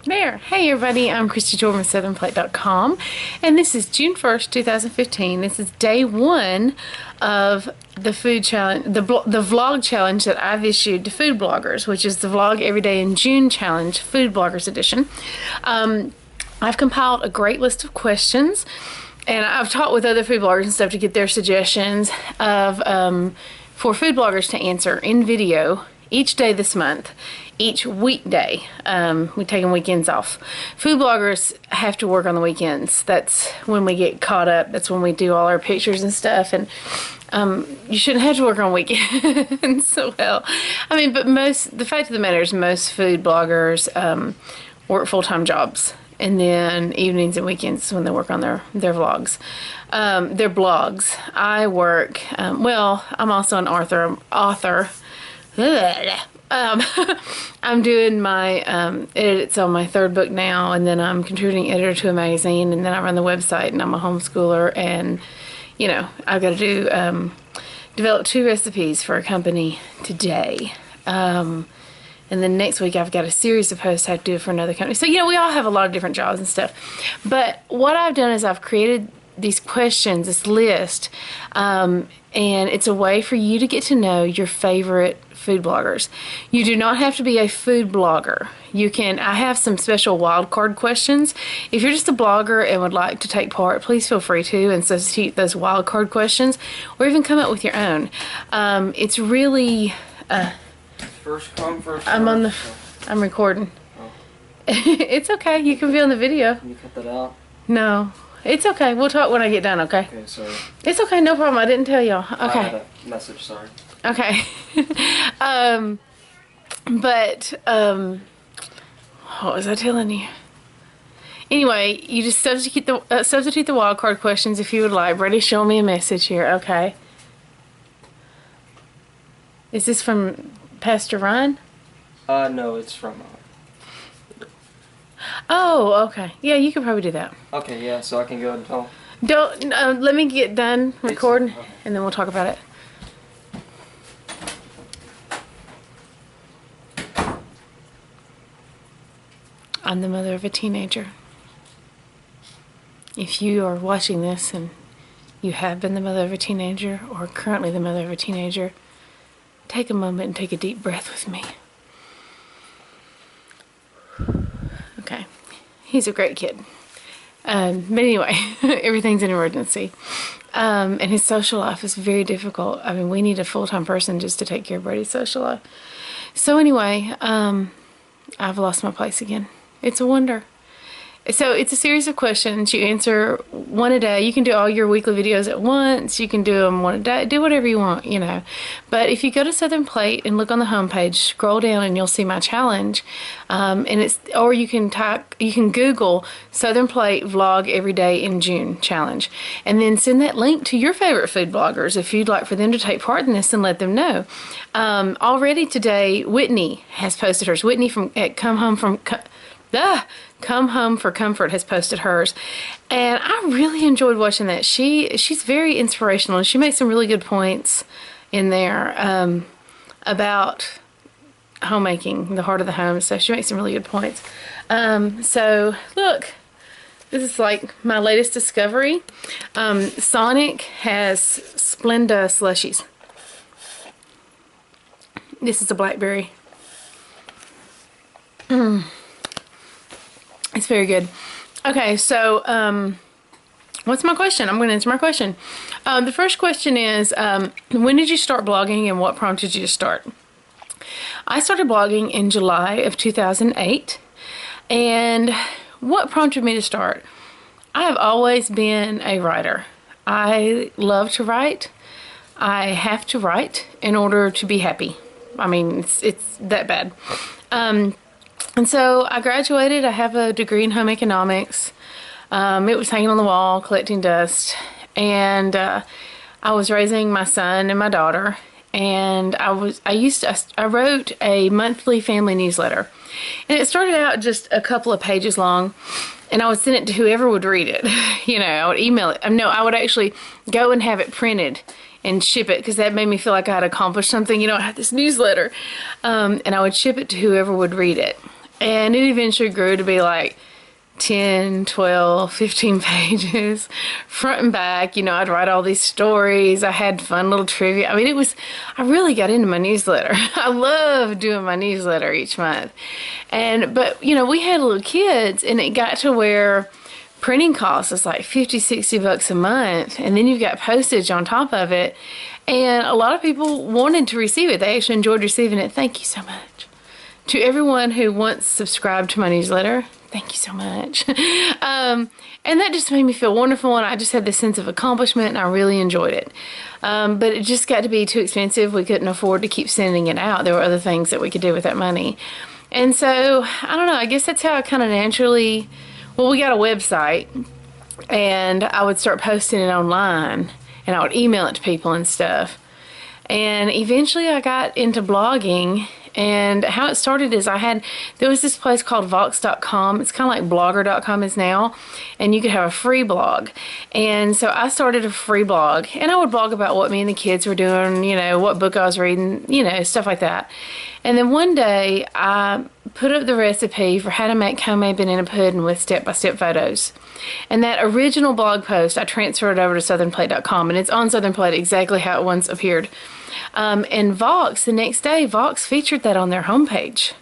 There. Hey everybody, I'm Christy Jordan with SouthernPlate.com, and this is June 1st, 2015. This is day one of the food challenge, the vlog challenge that I've issued to food bloggers, which is the Vlog Every Day in June challenge, Food Bloggers Edition. I've compiled a great list of questions, and I've talked with other food bloggers and stuff to get their suggestions of for food bloggers to answer in video each day this month, each weekday. We're taking weekends off. Food bloggers have to work on the weekends. That's when we get caught up. That's when we do all our pictures and stuff. And you shouldn't have to work on weekends. So well, I mean, but the fact of the matter is most food bloggers work full-time jobs. And then evenings and weekends is when they work on their vlogs, their blogs. I work, well, I'm also an author. I'm doing my edits on my third book now, and then I'm contributing editor to a magazine, and then I run the website, and I'm a homeschooler, and you know, I've got to do develop 2 recipes for a company today. And then next week I've got a series of posts I have to do for another company. So, you know, we all have a lot of different jobs and stuff. But what I've done is I've created these questions, this list, and it's a way for you to get to know your favorite food bloggers. You do not have to be a food blogger. You can, I have some special wildcard questions. If you're just a blogger and would like to take part, please feel free to and substitute those wildcard questions or even come up with your own. It's really... First come, first serve. I'm recording. Oh. It's okay. You can be on the video. Can you cut that out? No. It's okay. We'll talk when I get done, okay? Okay, sorry. It's okay. No problem. I didn't tell y'all. Okay. I had a message, sorry. Okay. What was I telling you? Anyway, you just substitute the wildcard questions if you would like. Brady, show me a message here, okay? Is this from Pastor Ryan? No, it's from... Oh, okay. Yeah, you could probably do that. Okay, yeah, so I can go and tell... Don't, let me get done recording, Okay. and then we'll talk about it. I'm the mother of a teenager. If you are watching this and you have been the mother of a teenager or currently the mother of a teenager, take a moment and take a deep breath with me. Okay. He's a great kid. But anyway, everything's an emergency. And his social life is very difficult. I mean, we need a full-time person just to take care of Brady's social life. So anyway, I've lost my place again. It's a wonder. So it's a series of questions. You answer one a day. You can do all your weekly videos at once. You can do them one a day. Do whatever you want, you know. But if you go to Southern Plate and look on the homepage, scroll down and you'll see my challenge. And it's, or you can Google Southern Plate Vlog Every Day in June challenge, and then send that link to your favorite food bloggers if you'd like for them to take part in this and let them know. Already today, Whitney has posted hers. Whitney from Come Home for Comfort has posted hers, and I really enjoyed watching that. She's very inspirational, and she makes some really good points in there about homemaking, the heart of the home. So she makes some really good points. So look, this is like my latest discovery. Sonic has Splenda slushies. This is a blackberry. It's very good. Okay, so what's my question? I'm going to answer my question. The first question is, when did you start blogging and what prompted you to start? I started blogging in July of 2008, and what prompted me to start? I have always been a writer. I love to write. I have to write in order to be happy. I mean, it's that bad. And so I graduated. I have a degree in home economics. It was hanging on the wall, collecting dust. And I was raising my son and my daughter. And I wrote a monthly family newsletter. And it started out just a couple of pages long. And I would send it to whoever would read it. You know, I would email it. No, I would actually go and have it printed and ship it, because that made me feel like I had accomplished something. You know, I had this newsletter. And I would ship it to whoever would read it. And it eventually grew to be like 10, 12, 15 pages, front and back. I'd write all these stories. I had fun little trivia. I mean, I really got into my newsletter. I love doing my newsletter each month. But we had little kids, and it got to where printing costs is like 50, 60 bucks a month. And then you've got postage on top of it. And a lot of people wanted to receive it. They actually enjoyed receiving it. Thank you so much. To everyone who once subscribed to my newsletter, thank you so much. And that just made me feel wonderful, and I just had this sense of accomplishment, and I really enjoyed it. But it just got to be too expensive. We couldn't afford to keep sending it out. There were other things that we could do with that money. And so, I don't know, I guess that's how I kind of naturally, we got a website, and I would start posting it online, and I would email it to people and stuff. And eventually I got into blogging. And how it started is there was this place called Vox.com. It's kind of like Blogger.com is now. And you could have a free blog. And so I started a free blog. And I would blog about what me and the kids were doing, what book I was reading, stuff like that. And then one day I put up the recipe for how to make homemade banana pudding with step-by-step photos. And that original blog post, I transferred over to southernplate.com. And it's on Southern Plate exactly how it once appeared. And Vox, the next day, Vox featured that on their homepage,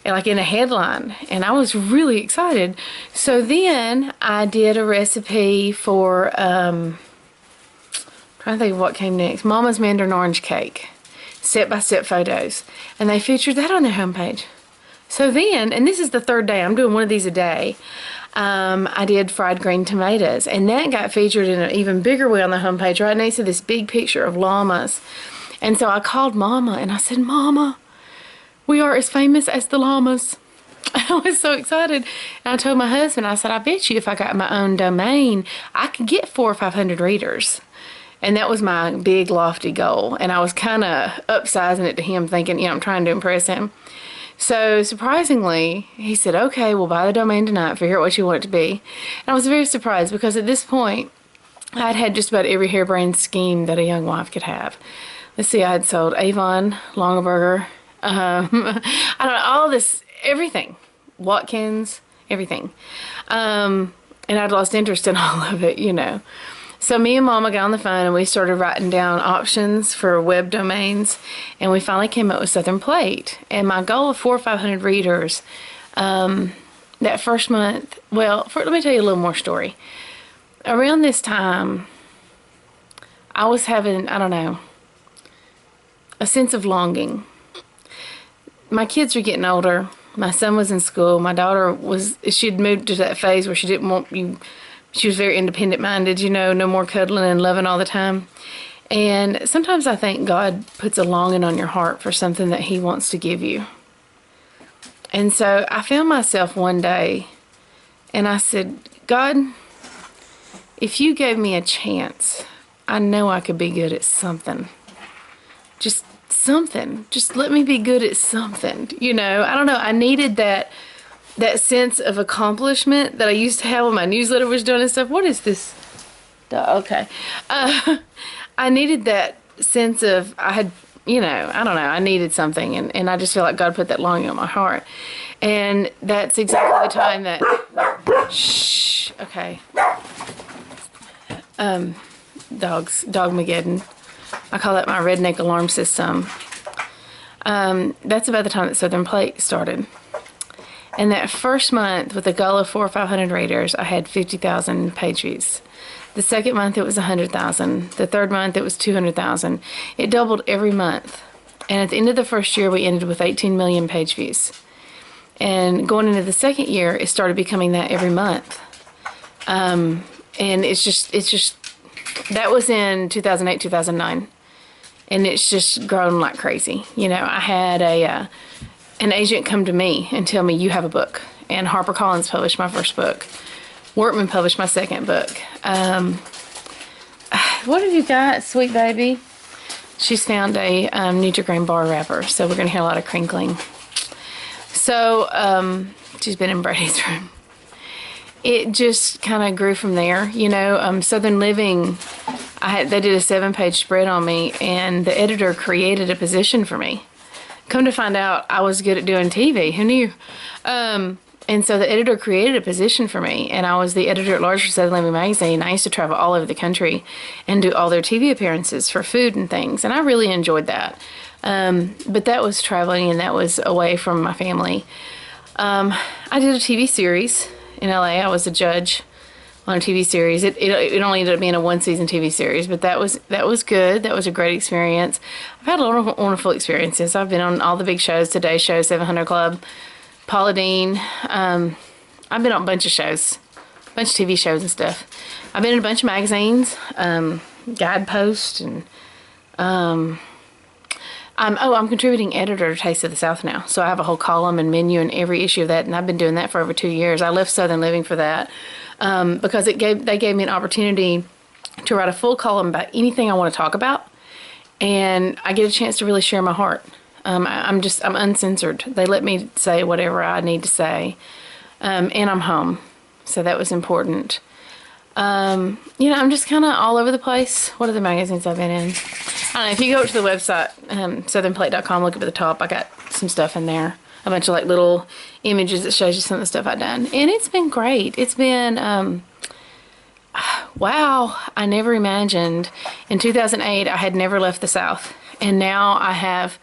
like in a headline, and I was really excited. So then I did a recipe for, trying to think of what came next, Mama's Mandarin Orange Cake, step-by-step photos, and they featured that on their homepage. So then, and this is the third day, I'm doing one of these a day, I did fried green tomatoes, and that got featured in an even bigger way on the homepage, right next to this big picture of llamas. And so I called Mama and I said, Mama, we are as famous as the llamas. I was so excited. And I told my husband, I said, I bet you if I got my own domain, I could get 400 or 500 readers. And that was my big lofty goal. And I was kind of upsizing it to him, thinking, I'm trying to impress him. So surprisingly, he said, okay, we'll buy the domain tonight, figure out what you want it to be. And I was very surprised because at this point, I'd had just about every harebrained scheme that a young wife could have. Let's see, I had sold Avon, Longaberger, I don't know, all this, everything, Watkins, everything. And I'd lost interest in all of it, So me and Mama got on the phone and we started writing down options for web domains, and we finally came up with Southern Plate. And my goal of 400 or 500 readers, that first month, let me tell you a little more story. Around this time, I was having, I don't know, a sense of longing. My kids were getting older. My son was in school. My daughter she'd moved to that phase where she didn't want you. She was very independent minded, no more cuddling and loving all the time. And sometimes I think God puts a longing on your heart for something that He wants to give you. And so I found myself one day and I said, God, if you gave me a chance, I know I could be good at something. Just something. Just let me be good at something. I don't know. I needed that sense of accomplishment that I used to have when my newsletter was done and stuff. What is this? Okay. I needed that sense of, I don't know, I needed something. And I just feel like God put that longing on my heart. And that's exactly the time that, okay. Dogmageddon. I call that my redneck alarm system. That's about the time that Southern Plate started. And that first month, with a goal of 400 or 500 readers, I had 50,000 page views. The second month, it was 100,000. The third month, it was 200,000. It doubled every month. And at the end of the first year, we ended with 18 million page views. And going into the second year, it started becoming that every month. And it's just, that was in 2008, 2009. And it's just grown like crazy. I had an agent come to me and tell me, you have a book. And HarperCollins published my first book. Workman published my second book. What have you got, sweet baby? She's found a Nutri-Grain bar wrapper, so we're going to hear a lot of crinkling. So she's been in Brady's room. It just kind of grew from there. Southern Living, they did a 7-page spread on me, and the editor created a position for me come to find out, I was good at doing TV. Who knew? And so the editor created a position for me, and I was the editor-at-large for Southern Living Magazine. I used to travel all over the country and do all their TV appearances for food and things, and I really enjoyed that. But that was traveling, and that was away from my family. I did a TV series in LA. I was a judge on a TV series. It only ended up being a one-season TV series, but that was good. That was a great experience. I've had a lot of wonderful experiences. I've been on all the big shows, Today Show, 700 Club, Paula Deen. I've been on a bunch of shows, a bunch of TV shows and stuff. I've been in a bunch of magazines, Guidepost, and I'm contributing editor to Taste of the South now. So I have a whole column and menu in every issue of that, and I've been doing that for over 2 years. I left Southern Living for that because they gave me an opportunity to write a full column about anything I want to talk about, and I get a chance to really share my heart. I'm uncensored. They let me say whatever I need to say, and I'm home, so that was important. I'm just kind of all over the place. What are the magazines I've been in? I don't know. If you go to the website, southernplate.com, look up at the top, I got some stuff in there. A bunch of like little images that shows you some of the stuff I've done. And it's been great. It's been, wow, I never imagined. In 2008, I had never left the South. And now I have,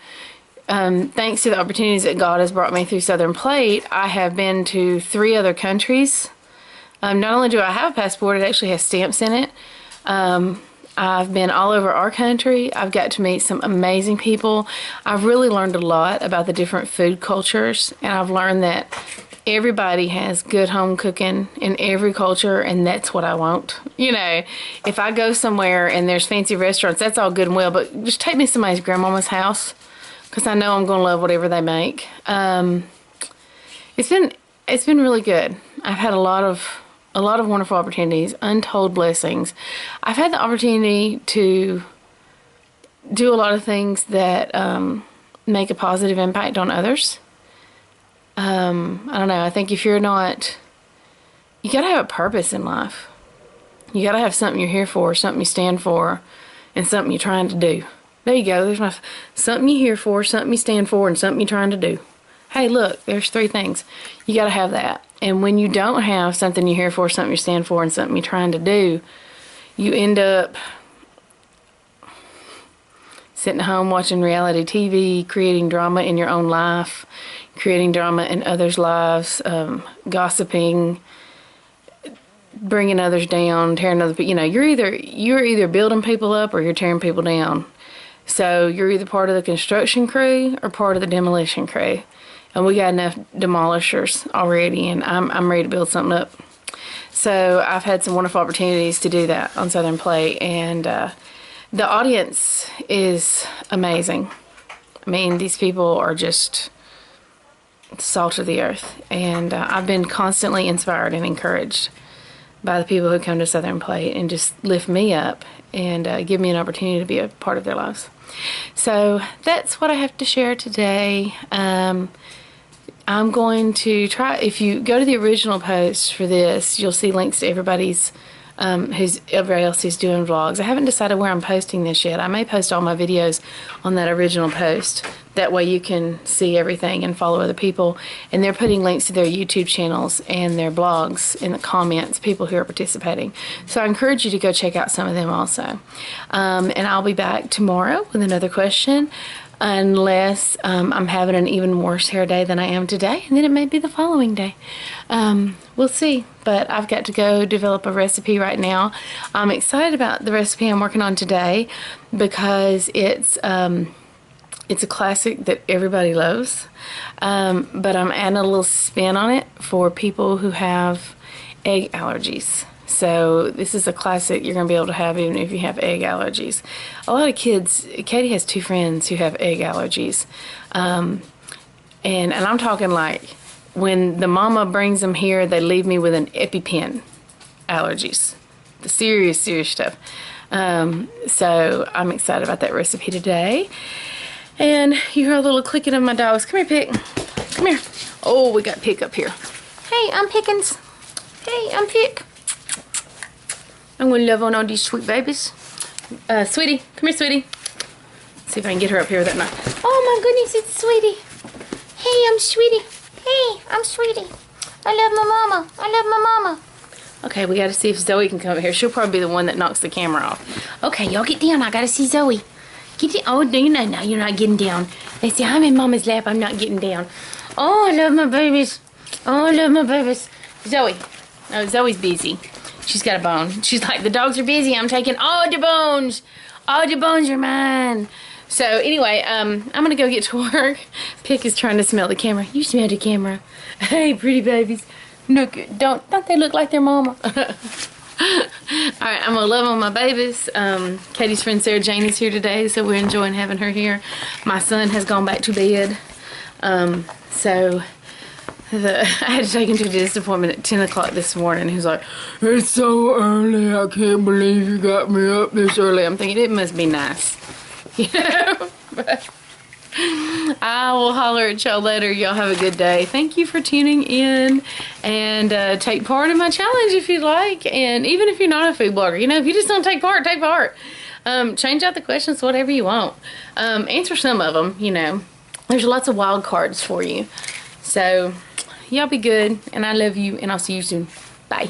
thanks to the opportunities that God has brought me through Southern Plate, I have been to 3 other countries. Not only do I have a passport, it actually has stamps in it. I've been all over our country. I've got to meet some amazing people. I've really learned a lot about the different food cultures, and I've learned that everybody has good home cooking in every culture, and that's what I want. If I go somewhere and there's fancy restaurants, that's all good and well, but just take me to somebody's grandmama's house, because I know I'm going to love whatever they make. It's been really good. I've had a lot of wonderful opportunities, untold blessings. I've had the opportunity to do a lot of things that make a positive impact on others. I don't know. I think if you're not, you got to have a purpose in life. You got to have something you're here for, something you stand for, and something you're trying to do. There you go. There's something you're here for, something you stand for, and something you're trying to do. Hey, look, there's 3 things. You got to have that. And when you don't have something you're here for, something you stand for, and something you're trying to do, you end up sitting at home watching reality TV, creating drama in your own life, creating drama in others' lives, gossiping, bringing others down, tearing other people. You're either building people up or you're tearing people down. So you're either part of the construction crew or part of the demolition crew. And we got enough demolishers already, and I'm ready to build something up. So I've had some wonderful opportunities to do that on Southern Plate, and the audience is amazing. I mean, these people are just salt of the earth, and I've been constantly inspired and encouraged by the people who come to Southern Plate and just lift me up and give me an opportunity to be a part of their lives. So that's what I have to share today. I'm going to try, if you go to the original post for this, you'll see links to everybody else who's doing vlogs. I haven't decided where I'm posting this yet. I may post all my videos on that original post. That way you can see everything and follow other people. And they're putting links to their YouTube channels and their blogs in the comments, people who are participating. So I encourage you to go check out some of them also. And I'll be back tomorrow with another question, unless I'm having an even worse hair day than I am today, and then it may be the following day. We'll see, but I've got to go develop a recipe right now. I'm excited about the recipe I'm working on today because it's a classic that everybody loves, but I'm adding a little spin on it for people who have egg allergies. So this is a classic you're going to be able to have even if you have egg allergies. A lot of kids, Katie has 2 friends who have egg allergies. And I'm talking like when the mama brings them here, they leave me with an EpiPen allergies. The serious stuff. So I'm excited about that recipe today. And you hear a little clicking of my dogs. Come here, Pick. Come here. Oh, we got Pick up here. Hey, I'm Pickens. Hey, I'm Pick. I'm going to love on all these sweet babies. Sweetie, come here, sweetie. See if I can get her up here with that knife. Oh my goodness, it's Sweetie. Hey, I'm Sweetie. Hey, I'm Sweetie. I love my mama. I love my mama. Okay, we got to see if Zoe can come over here. She'll probably be the one that knocks the camera off. Okay, y'all get down. I got to see Zoe. Get down. Oh, no, no, you're not getting down. They say, I'm in Mama's lap. I'm not getting down. Oh, I love my babies. Oh, I love my babies. Zoe. Oh, Zoe's busy. She's got a bone. She's like, the dogs are busy. I'm taking all the bones. All the bones are mine. So, anyway, I'm going to go get to work. Pick is trying to smell the camera. You smell the camera. Hey, pretty babies. Look, don't they look like their mama? Alright, I'm gonna love on my babies. Katie's friend Sarah Jane is here today, so we're enjoying having her here. My son has gone back to bed. I had to take him to the dentist appointment at 10 o'clock this morning. He was like, it's so early, I can't believe you got me up this early. I'm thinking it must be nice. You know? But I will holler at y'all later. Y'all have a good day. Thank you for tuning in, and take part in my challenge if you'd like. And even if you're not a food blogger, you know, if you just don't take part, take part. Change out the questions, whatever you want. Answer some of them, you know. There's lots of wild cards for you. So y'all be good, and I love you, and I'll see you soon. Bye.